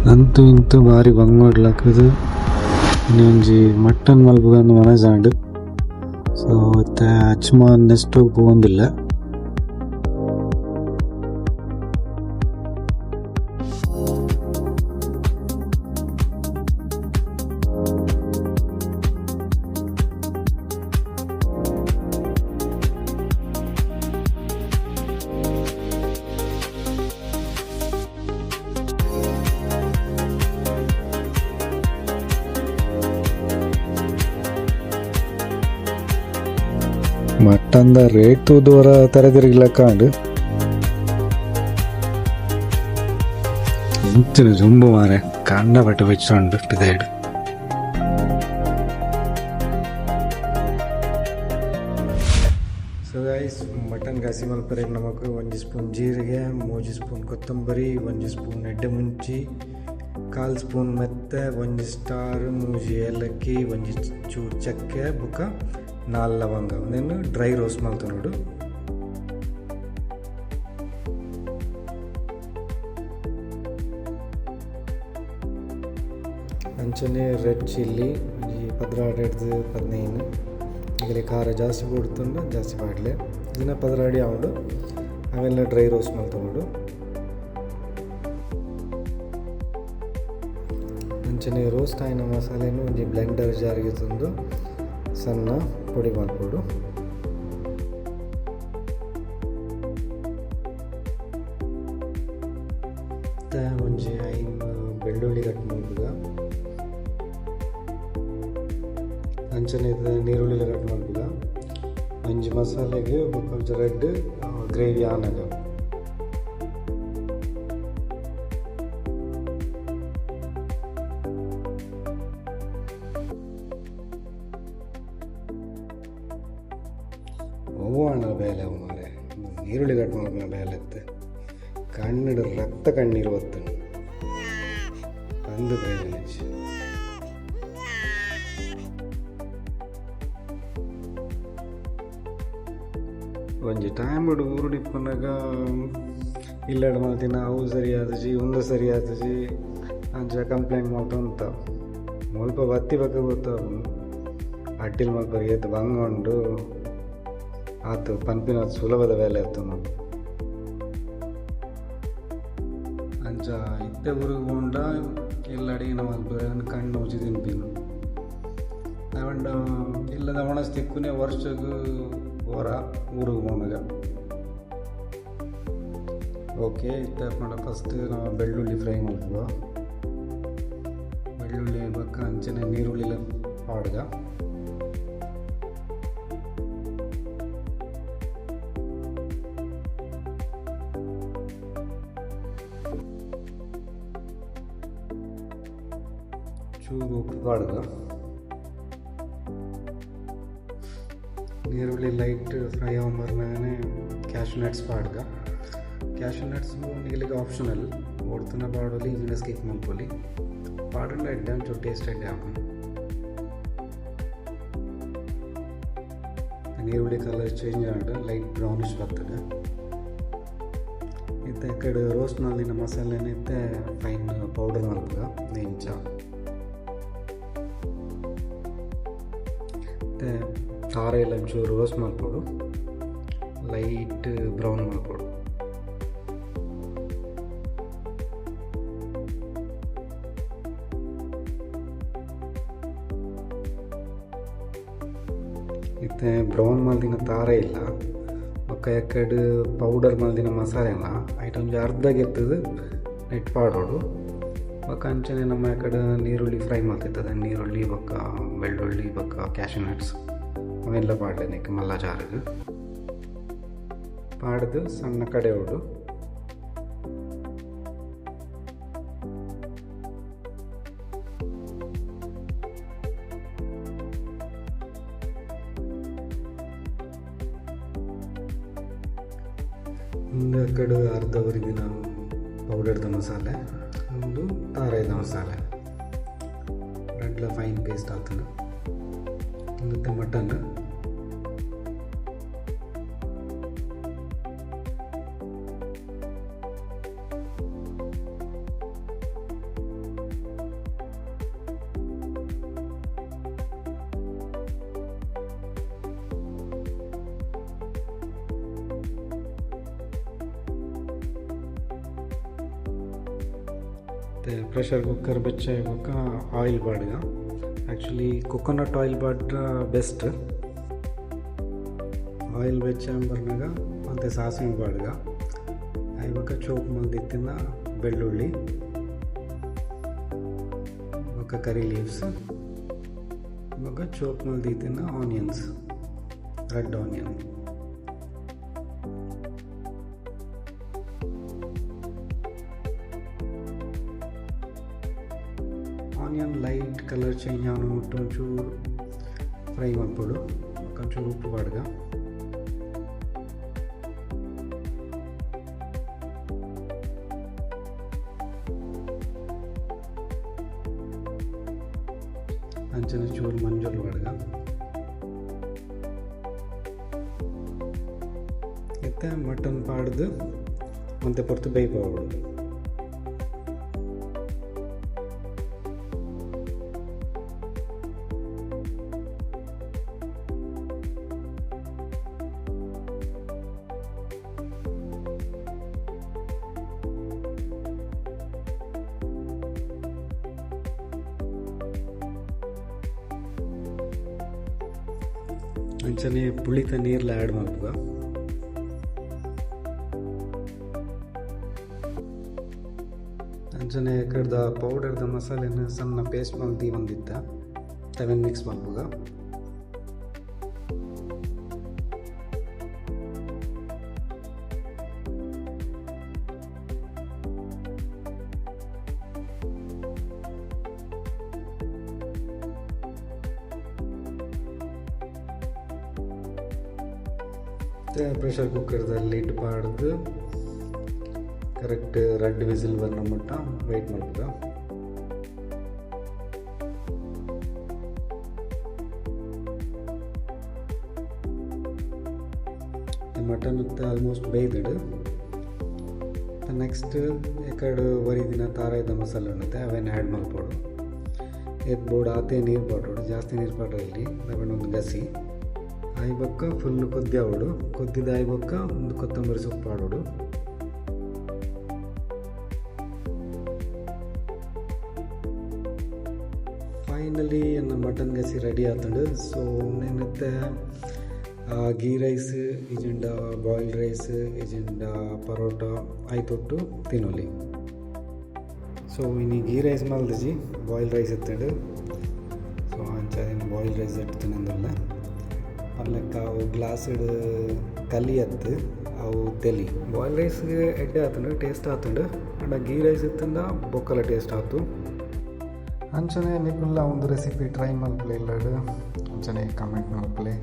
ಅಂತೂ ಇಂತೂ ಭಾರಿ ಬಂಗೋಡ್ಲಕ್ಕದು ಒಂಜಿ ಮಟನ್ ಮಲ್ಪುಗಂದು ಮನಸಾಂಡು. ಸೊ ಇತ್ತೆ ಅಚ್ಮ ನೆಕ್ಸ್ಟ್ ಪೋಂದಿಲ್ಲ. ಮಟನ್ದ ರೇಟ್ ತೂದುವರ ತರದಿರ್ಗಿಲಕ್ಕಾಂಡು ಎಂಚಿನ ಜುಂಬು ಮಾರೆ ಕಂಡ ಬಟ್ಟೆ ಬೆಚ್ಚಂಡು ಪಿದಾಯ್ಡು. ಸೊ ಗೈಸ್, ಮಟನ್ ಗಾಸಿ ಮಲ್ಪರೆಗ್ ನಮಕ್ 1 ಸ್ಪೂನ್ ಜೀರಿಗೆ, 3 ಸ್ಪೂನ್ ಕೊತ್ತಂಬರಿ, 1 ಸ್ಪೂನ್ ಎಡ್ಡೆ ಮುಂಚಿ, 1/4 ಸ್ಪೂನ್ ಮೆತ್ತೆ, 1 ಸ್ಟಾರ್ 3 ಏಲಕ್ಕಿ, 1 ಚೂರು ಚಕ್ಕೆ ಬುಕ್ಕ 4 ಲವಂಗ ಒಂದೇನು ಡ್ರೈ ರೋಸ್ಟ್ ಮಾಡ್ತು ನೋಡು. ಅಂಚನೆ ರೆಡ್ ಚಿಲ್ಲಿ 16-15 ಈಗ ಖಾರ ಜಾಸ್ತಿ ಕೊಡ್ತುಂಡು ಜಾಸ್ತಿ ಪಾಡ್ಲೆ ಇದನ್ನ 16 ಆವಡು ಅವೆಲ್ಲ ಡ್ರೈ ರೋಸ್ಟ್ ಮಾಡ್ತು ನೋಡು. ಅಂಚನೆ ರೋಸ್ಟ್ ಆಯ್ನ ಮಸಾಲೆನೂ ಒಂಜಿ ಬ್ಲೆಂಡರ್ ಜಾರಿಗೆ ತಂದು ಸಣ್ಣ ಪುಡಿ ಮಾಡ್ಕೊಡು. ಮತ್ತು ಒಂಜಿ 5 ಬೆಳ್ಳುಳ್ಳಿ ಕಟ್ ಮಾಡ್ಬೋದ. ಅಂಚನೆ ನೀರುಳ್ಳಿ ಕಟ್ ಮಾಡ್ಬೋದ. ಒಂಜಿ ಮಸಾಲೆಗೆ ಕೊಂಚ ರೆಡ್ ಗ್ರೇವಿ ಆನಾಗ ಹೂವಣ್ಣ ಬೇಲೆ ಅವು ಮಾರೆ ಈರುಳ್ಳಿ ಕಟ್ ಮಾಡ್ಕೊಂಡ ಬೇಲೆ ಎತ್ತೆ ಕಣ್ಣಿಡ ರಕ್ತ ಕಣ್ಣೀರು ಒತ್ತು ಅಂದು ಪ್ರೈವೇಜ್ ಒಂಜಿ ಟೈಮ್ ಬಿಡು ಊರುಡಿಪ್ಪನಾಗ ಇಲ್ಲಡ ಮಾಡ್ತೀನಿ ಅವು ಸರಿ ಆದಜಿ ಒಂದು ಸರಿ ಆದಜಿ ಅಂಚ ಕಂಪ್ಲೇಂಟ್ ಮಾಡ್ತಾ ಮುಲ್ಪ ಬತ್ತಿ ಬಗ್ಗೆ ಗೊತ್ತಾವ ಅಡ್ಡಿಲ್ ಮಲ್ಪರಿ ಎದ್ದು ಬಂಗೊಂಡು ಆತು ಪಂಪಿನ ಸುಲಭದ ವೇಲೆ ಇತ್ತು ನಾವು ಅಂಚ ಇತ್ತೆ ಊರಿಗೊಂಡ ಎಲ್ಲ ಅಡಿಗೆ ಮಲ್ಪರಿ ಕಣ್ಣು ಉಚ್ಚಿ ತಿಂಪಿನು ಅವಂಡ ಇಲ್ಲದ ಒಣಸ್ತಿಕ್ಕುನೇ ವರ್ಷಗೂ ಹೊರ ಊರಿಗೆ ಹೋದಾಗ. ಓಕೆ ಇತ್ತ ಮಾಡ ಫಸ್ಟ್ ನಾವು ಬೆಳ್ಳುಳ್ಳಿ ಫ್ರೈ ಮಾಡ್ತೀವ. ಬೆಳ್ಳುಳ್ಳಿ ಬಕ್ಕ ಅಂಚನೆ ನೀರುಳ್ಳಿಲ ಪಾಡ್ಗ ಚೂರು ಉಪ್ಪು ಪಾಡ್ಗ ನೀರುಳ್ಳಿ ಲೈಟ್ ಫ್ರೈ ಆಗೋಂಬರ್ನಾಗೇ ಕ್ಯಾಶ್ಯೂ ನಟ್ಸ್ ಪಾಡ್ಗ. ಕ್ಯಾಶ್ಯೂ ನಟ್ಸ್ ನಿಗಲಿಗೆ ಆಪ್ಷನಲ್ ಓಡ್ತನ ಪಾಡೋಲಿ ಇದನ್ನ ಸ್ಕಿಪ್ ಮಾಡ್ಕೊಳ್ಳಿ. ಪಾಡಂಡ ಎಡ್ಡೆ ಒಂಚೂರು ಟೇಸ್ಟ್ ಎಡ್ಡೆ ಹಾಕೊಂಡು ನೀರುಳ್ಳಿ ಕಲರ್ ಚೇಂಜ್ ಆಗ ಲೈಟ್ ಬ್ರೌನಿಶ್ ಬರ್ತದೆ. ಇತ್ತ ಈ ಕಡೆ ರೋಸ್ಟ್ನಲ್ಲಿನ ಮಸಾಲೆನ ಇತ್ತೆ ಫೈನ್ ಪೌಡರ್ ಮಾಡ್ಬೇಕ ನೆಂಚ ಮತ್ತು ಖಾರ ಎಲ್ಲ ಒಂಚೂರು ರೋಸ್ಟ್ ಮಾಡ್ಕೊಡು ಲೈಟ್ ಬ್ರೌನ್ ಮಾಡ್ಕೊಡು. ಮತ್ತು ಬ್ರೌನ್ ಮಲ್ದಿನ ತಾರೆ ಇಲ್ಲ ಒಕ್ಕ ಎಕ್ಕಡೆ ಪೌಡರ್ ಮಲ್ದಿನ ಮಸಾಲೆ ಇಲ್ಲ ಐಟಮ್ ಒಂಜಿ ಅರ್ಧಗೆತ್ತದು ನೆಟ್ ಪಾಡೋಡು. ಒಕ್ಕ ಅಂಚನೆ ನಮ್ಮ ಎಕ್ಕಡೆ ನೀರುಳ್ಳಿ ಫ್ರೈ ಮಾಡ್ತಿರ್ತದೆ. ನೀರುಳ್ಳಿ ಬೊಕ್ಕ ಬೆಳ್ಳುಳ್ಳಿ ಬೊಕ್ಕ ಕ್ಯಾಶ್ಯೂ ನಟ್ಸ್ ಅವೆಲ್ಲ ಪಾಡ್ಲೇನಕ್ಕೆ ಮಲ್ಲ ಜಾರಿಗೆ ಪಾಡ್ದು ಸಣ್ಣ ಕಡೆ ಹೊಡು. ಒಂದು ಕಡೆ ಅರ್ಧವರೆಗೆ ನಾವು ಪೌಡರ್ದ ಮಸಾಲೆ ಒಂದು ತಾರಾಯ್ದ ಮಸಾಲೆ ರೆಡ್ಲ ಫೈನ್ ಪೇಸ್ಟ್ ಆಗ್ತದೆ. ಮತ್ತು ಮಟನ್ ಮತ್ತು ಪ್ರೆಷರ್ ಕುಕ್ಕರ್ ಬೆಚ್ಚ ಬೊಕ್ಕ ಆಯಿಲ್ ಬಾಡ್ಗ ಆ್ಯಕ್ಚುಲಿ ಕೊಕೊನಟ್ ಆಯಿಲ್ ಬಾಡ್ರ ಬೆಸ್ಟ್. ಆಯಿಲ್ ಬೆಚ್ಚ ಬರ್ನಾಗ ಮತ್ತು ಸಾಸಿವೆ ಬಾಡ್ಗ ಇವಾಗ ಚೋಪ್ ಮಲ್ದಿತ್ತಿನ ಬೆಳ್ಳುಳ್ಳಿ ಇವಾಗ ಕರಿ ಲೀವ್ಸ್ ಇವಾಗ ಚೋಪ್ ಮಲ್ದಿತ್ತಿನ onions red onion onion light colour change ಆನು ಮುಟ್ಟು ಒಂಚೂರು ಫ್ರೈ ಮಾಡ್ಕೊಡು ಒಂಚೂರು ಉಪ್ಪು ಬಾಡ್ಗ ಅಂಚನೆ ಚೂರು ಮಂಜೂರು ಬಾಡ್ಗ ಮತ್ತು ಮಟನ್ ಪಾಡ್ದು ಮತ್ತೆ ಪೊರ್ತು ಬೇಯ್ಬೋದು. ಅಂಚನೆ ಪುಳಿತ ನೀರ್ಲ ಆ್ಯಡ್ ಮಾಡ್ಬ ಅಂಚನೆ ಕಡ್ದ ಪೌಡರ್ದ ಮಸಾಲೆನ ಸಣ್ಣ ಪೇಸ್ಟ್ ಮಲ್ದಿ ಒಂದಿದ್ದ ತವೆನ್ ಮಿಕ್ಸ್ ಮಾಡ್ಬೋದ. ಪ್ರೆಷರ್ ಕುಕ್ಕರ್ದಲ್ಲಿ ಲಿಡ್ ಪಾಡ್ದು ಕರೆಕ್ಟ್ ರೆಡ್ ವಿಸಿಲ್ ಬರೋ ಮಟ್ಟ ವೆಯ್ಟ್ ಮಾಡ್ಬೋದ. Mutton almost ಬೇಯ್ದಿಡು. ನೆಕ್ಸ್ಟ್ ಎಕಡೆ ದಿನ ತಾರಾಯ್ದ ಮಸಾಲೆ ಉಣ್ಣುತ್ತೆ ಅವೇನು ಆ್ಯಡ್ ಮಾಡ್ಬೋದು. ಎದ್ದು ಬೋರ್ಡ್ ಆತೆ ನೀರು ಪಾಡೋಡು, ಜಾಸ್ತಿ ನೀರು ಪಾಡೋ ಇಲ್ಲಿ ಒಂದು ಗಸಿ ಆಯ್ಬಕ್ಕ ಫುಲ್ಲು ಕೊದ್ದಿಯಾವಡು. ಕೊದ್ದಿದ ಆಯ್ಬಕ್ಕ ಒಂದು ಕೊತ್ತಂಬರಿ ಸೊಪ್ಪು ಆಡೋಡು. ಫೈನಲಿ ನನ್ನ ಮಟನ್ ಗಸಿ ರೆಡಿ ಆತಂಡು. ಸೊ ನೆನತ್ತೆ ಗೀ ರೈಸ್ ಇಜಿಂಡ ಬಾಯ್ಲ್ಡ್ ರೈಸ್ ಇಜಿಂಡ ಪರೋಟ ಆಯ್ತೊಟ್ಟು ತಿನ್ನೋಲಿ. ಸೊ ಇನ್ನು ಗೀ ರೈಸ್ ಮಲ್ದಜಿ ಬಾಯ್ಲ್ಡ್ ರೈಸ್ ಎತ್ತಂಡು. ಸೊ ಅಂಚ ಬಾಯ್ಲ್ಡ್ ರೈಸ್ ಎಟ್ಟು ತಿನ್ನೋದಲ್ಲ ಅಲ್ಲಕ್ಕ ಅವು ಗ್ಲಾಸ್ಡ್ ಕಲಿ ಎತ್ತು ಅವು ತೆಲಿ ಬಾಯ್ಲ್ ರೈಸ್ಗೆ ಎಡ್ಡೆ ಆತಂಡು ಟೇಸ್ಟ್ ಆತಂಡು. ಅಂಡ ಗೀ ರೈಸ್ ಎತ್ತಂದ ಬೊಕ್ಕಲ ಟೇಸ್ಟ್ ಆಯ್ತು. ಅಂಚನೆ ನಿಕ್ಕುಲ್ಲ ಒಂದು ರೆಸಿಪಿ ಟ್ರೈ ಮಲ್ಪಲೆ ಇಲ್ಲಡು ಅಂಚನೆ ಕಮೆಂಟ್ ಮಲ್ಪಲೆ.